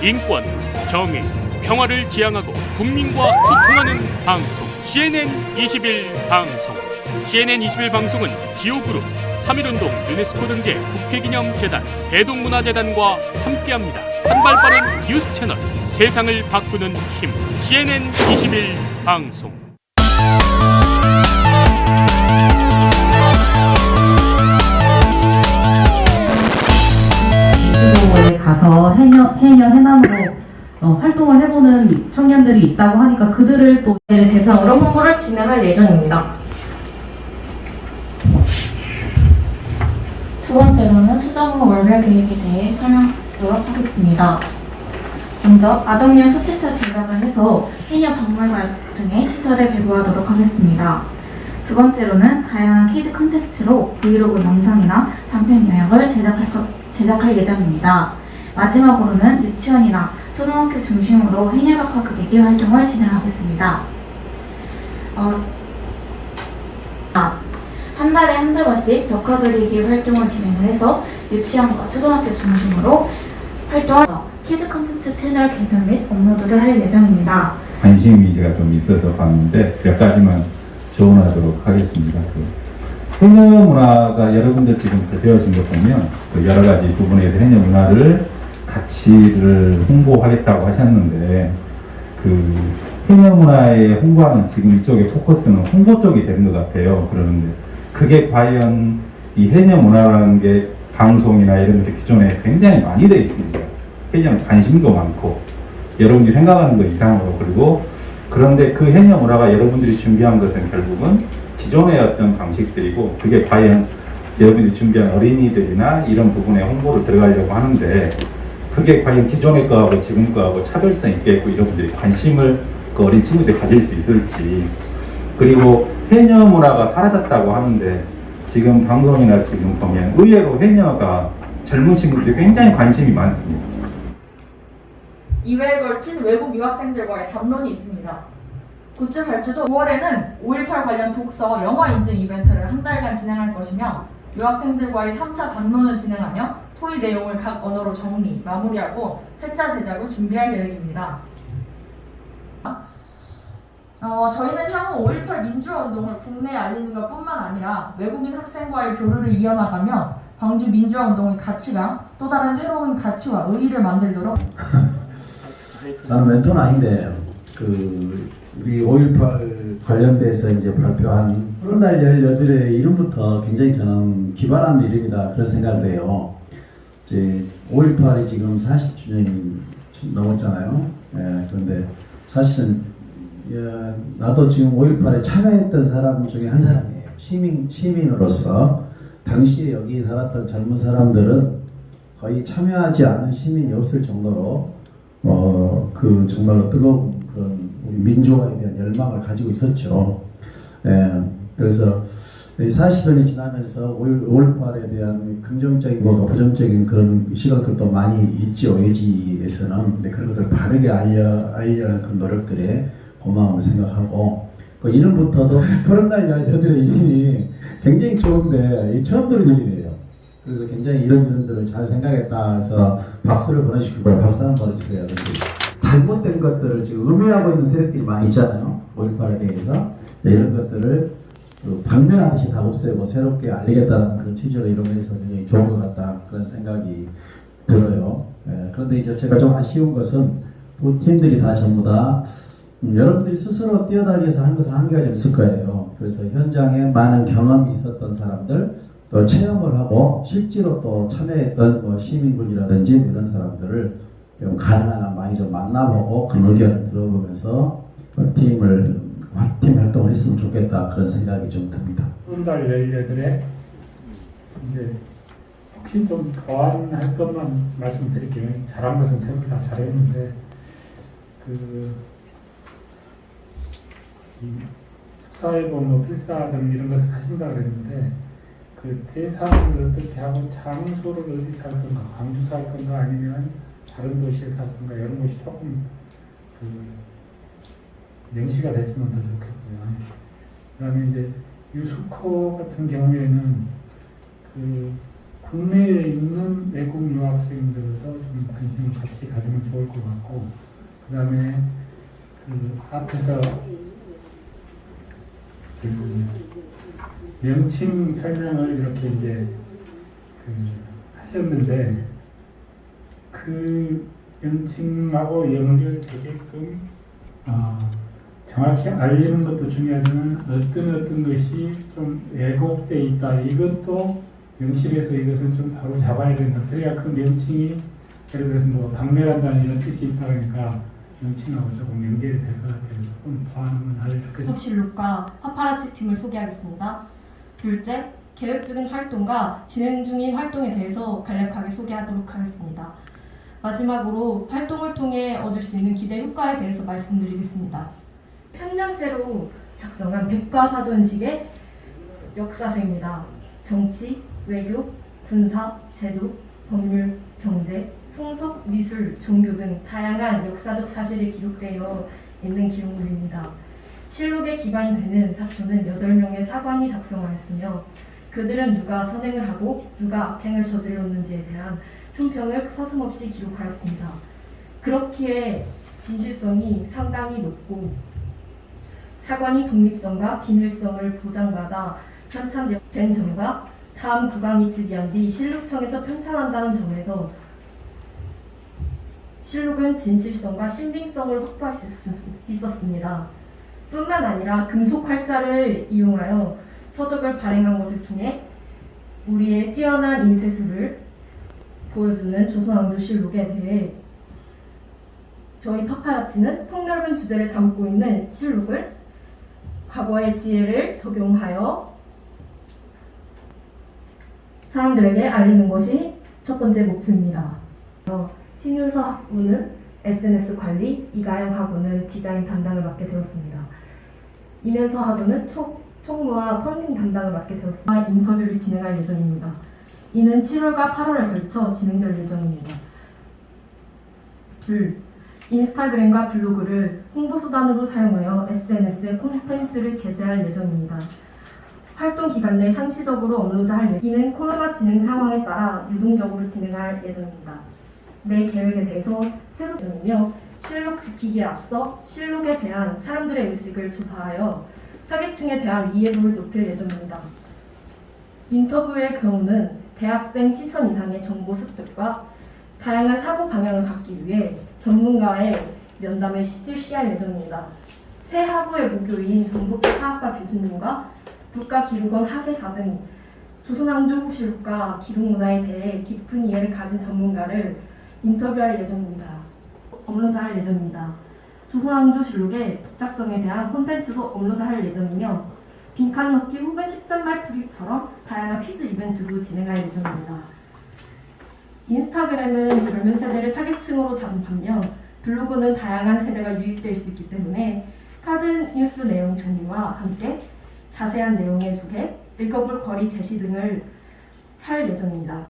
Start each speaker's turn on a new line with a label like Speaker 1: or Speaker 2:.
Speaker 1: 인권, 정의, 평화를 지향하고 국민과 소통하는 방송 CNN 21 방송. CNN 21 방송은 지오그룹, 3.1운동 유네스코 등재 국회기념재단, 대동문화재단과 함께합니다. 한발 빠른 뉴스 채널, 세상을 바꾸는 힘. CNN 21 방송.
Speaker 2: 제주도에 가서 해남으로 활동을 해보는 청년들이 있다고 하니까 그들을 또
Speaker 3: 대상으로 홍보를 진행할 예정입니다. 두 번째로는 수정후 월별 계획에 대해 설명하도록 하겠습니다. 먼저 아동용 소체차 제작을 해서 해녀 박물관 등의 시설에 배부하도록 하겠습니다. 두 번째로는 다양한 키즈 컨텐츠로 브이로그 영상이나 단편 요약을 제작할 예정입니다. 마지막으로는 유치원이나 초등학교 중심으로 해녀벽화 그리기 활동을 진행하겠습니다. 한 달에 한두 번씩 벽화 그리기 활동을 진행을 해서 유치원과 초등학교 중심으로 활동을 키즈 컨텐츠 채널 개설 및 업로드를 할 예정입니다.
Speaker 4: 관심이 제가 좀 있어서 봤는데 몇 가지만 조언하도록 하겠습니다. 해녀 문화가 여러분들 지금 배워진 거 보면 여러 가지 부분에 대해서 해녀 문화를 가치를 홍보하겠다고 하셨는데 해녀 문화의 홍보하는 지금 이쪽의 포커스는 홍보 쪽이 되는 것 같아요. 그러는데 그게 과연 이 해녀 문화라는 게 방송이나 이런 게 기존에 굉장히 많이 돼 있습니다. 해녀는 관심도 많고 여러분들이 생각하는 것 이상으로. 그리고 그런데 그 해녀 문화가 여러분들이 준비한 것은 결국은 기존의 어떤 방식들이고 그게 과연 여러분들이 준비한 어린이들이나 이런 부분에 홍보를 들어가려고 하는데 그게 과연 기존의 거하고 지금 거하고 차별성 있겠고 여러분들이 관심을 그 어린 친구들이 가질 수 있을지. 그리고 해녀 문화가 사라졌다고 하는데 지금 방송이나 지금 보면 의외로 해녀가 젊은 친구들이 굉장히 관심이 많습니다.
Speaker 5: 2회에 걸친 외국 유학생들과의 담론이 있습니다. 굿즈 발주도 9월에는 5.18 관련 독서, 영화 인증 이벤트를 한 달간 진행할 것이며 유학생들과의 3차 담론을 진행하며 토의 내용을 각 언어로 정리, 마무리하고 책자 제작을 준비할 계획입니다. 저희는 향후 5.18 민주화운동을 국내에 알리는 것뿐만 아니라 외국인 학생과의 교류를 이어나가며 광주 민주화운동의 가치가 또 다른 새로운 가치와 의의를 만들도록.
Speaker 6: 저는 멘토는 아닌데 우리 5.18 관련돼서 이제 발표한 푸른 달 18의 이름부터 굉장히 저는 기발한 이름이다 그런 생각을 해요. 이제 5.18이 지금 40주년이 넘었잖아요. 예, 그런데 사실은 나도 지금 5.18에 참여했던 사람 중에 한 사람이에요. 시민으로서 당시에 여기 살았던 젊은 사람들은 거의 참여하지 않은 시민이 없을 정도로 정말로 뜨거운 그런 우리 민주화에 대한 열망을 가지고 있었죠. 예, 그래서 40년이 지나면서 5.18에 대한 긍정적이고 부정적인 그런 시각들도 많이 있죠, 예지에서는. 근데 그런 것을 바르게 알려는 그런 노력들에 고마움을 생각하고, 그 이름부터도 푸른 달 18의 이름이 굉장히 좋은데 처음 들은 이름이에요. 그래서 굉장히 이런 이름들을 잘 생각했다 해서 박수를 보내주시고 박수 한번 보내주세요. 잘못된 것들을 지금 음해하고 있는 세력들이 많이 있잖아요. 5.18에 대해서 이런 것들을 방면하듯이 다 없애고 새롭게 알리겠다는 그런 취지로 이런 면에서 굉장히 좋은 것 같다 그런 생각이 들어요. 그런데 이제 제가 좀 아쉬운 것은 두 팀들이 다 전부 다 여러분들이 스스로 뛰어다니면서 하는 것은 한계가 좀 있을 거예요. 그래서 현장에 많은 경험이 있었던 사람들, 또 체험을 하고 실제로 또 참여했던 시민군이라든지 이런 사람들을 좀 가능한 한 많이 좀 만나보고 그 의견을 들어보면서 팀 활동을 했으면 좋겠다 그런 생각이 좀 듭니다.
Speaker 7: 푸른 달 18에 이제 혹시 좀 보완할 것만 말씀드릴게요. 잘한 것은 전부 다 잘했는데 특사회고 필사 등 이런 것을 하신다 그랬는데 대상을 어떻게 하고 장소를 어디서 할 건가, 광주에서 할 건가 아니면 다른 도시에서 할 건가 이런 것이 조금 명시가 됐으면 더 좋겠고요. 그다음에 이제 유스코 같은 경우에는 국내에 있는 외국 유학생들도 좀 관심을 같이 가지면 좋을 것 같고, 그 다음에 그 앞에서 그 명칭 설명을 이렇게 이제 하셨는데, 그 명칭하고 연결되게끔 정확히 알리는 것도 중요하지만 어떤 것이 좀 왜곡돼 있다, 이것도 명실에서 이것은 좀 바로 잡아야 된다. 그래야 그 명칭이 예를 들어서 뭐 박멸한다는 이런 뜻이 있다 그러니까 명칭하고 조금 연결이 될 것 같아요. 조금 더 하는 건 아주 좋겠습니다.
Speaker 8: 속실록과 파파라치 팀을 소개하겠습니다. 둘째, 계획 중인 활동과 진행 중인 활동에 대해서 간략하게 소개하도록 하겠습니다. 마지막으로 활동을 통해 얻을 수 있는 기대 효과에 대해서 말씀드리겠습니다. 편량체로 작성한 백과사전식의 역사서입니다. 정치, 외교, 군사, 제도, 법률, 경제, 풍속, 미술, 종교 등 다양한 역사적 사실이 기록되어 있는 기록물입니다. 실록에 기반이 되는 사초는 8명의 사관이 작성하였으며 그들은 누가 선행을 하고 누가 악행을 저질렀는지에 대한 총평을 서슴없이 기록하였습니다. 그렇기에 진실성이 상당히 높고 사관이 독립성과 비밀성을 보장받아 편찬된 점과 다음 구강이 즉위한 뒤 실록청에서 편찬한다는 점에서 실록은 진실성과 신빙성을 확보할 수 있었습니다. 뿐만 아니라 금속 활자를 이용하여 서적을 발행한 것을 통해 우리의 뛰어난 인쇄술을 보여주는 조선왕조실록에 대해 저희 파파라치는 폭넓은 주제를 담고 있는 실록을 과거의 지혜를 적용하여 사람들에게 알리는 것이 첫 번째 목표입니다. 신윤서 학부는 SNS 관리, 이가영 학부는 디자인 담당을 맡게 되었습니다. 이면서 학부는 총무와 펀딩 담당을 맡게 되었습니다. 인터뷰를 진행할 예정입니다. 이는 7월과 8월에 걸쳐 진행될 예정입니다. 둘, 인스타그램과 블로그를 홍보수단으로 사용하여 SNS에 콘텐츠를 게재할 예정입니다. 활동 기간 내 상시적으로 업로드할 예정입니다. 이는 코로나 진행 상황에 따라 유동적으로 진행할 예정입니다. 내 계획에 대해서 새로 예정이며 실록 지키기에 앞서 실록에 대한 사람들의 의식을 조사하여 타겟층에 대한 이해도를 높일 예정입니다. 인터뷰의 경우는 대학생 시선 이상의 정보 습득과 다양한 사고 방향을 갖기 위해 전문가의 면담을 실시할 예정입니다. 새 학부의 모교인 전북대 사학과 교수님과 국가기록원 학예사 등 조선왕조실록과 기록문화에 대해 깊은 이해를 가진 전문가를 인터뷰할 예정입니다. 업로드할 예정입니다. 조선왕조실록의 독자성에 대한 콘텐츠도 업로드할 예정이며 빈칸 넣기 혹은 10점 말풀이처럼 다양한 퀴즈 이벤트도 진행할 예정입니다. 인스타그램은 젊은 세대를 타겟층으로 잡은 반면 블로그는 다양한 세대가 유입될 수 있기 때문에 카드 뉴스 내용 정리와 함께 자세한 내용의 소개, 읽어볼 거리 제시 등을 할 예정입니다.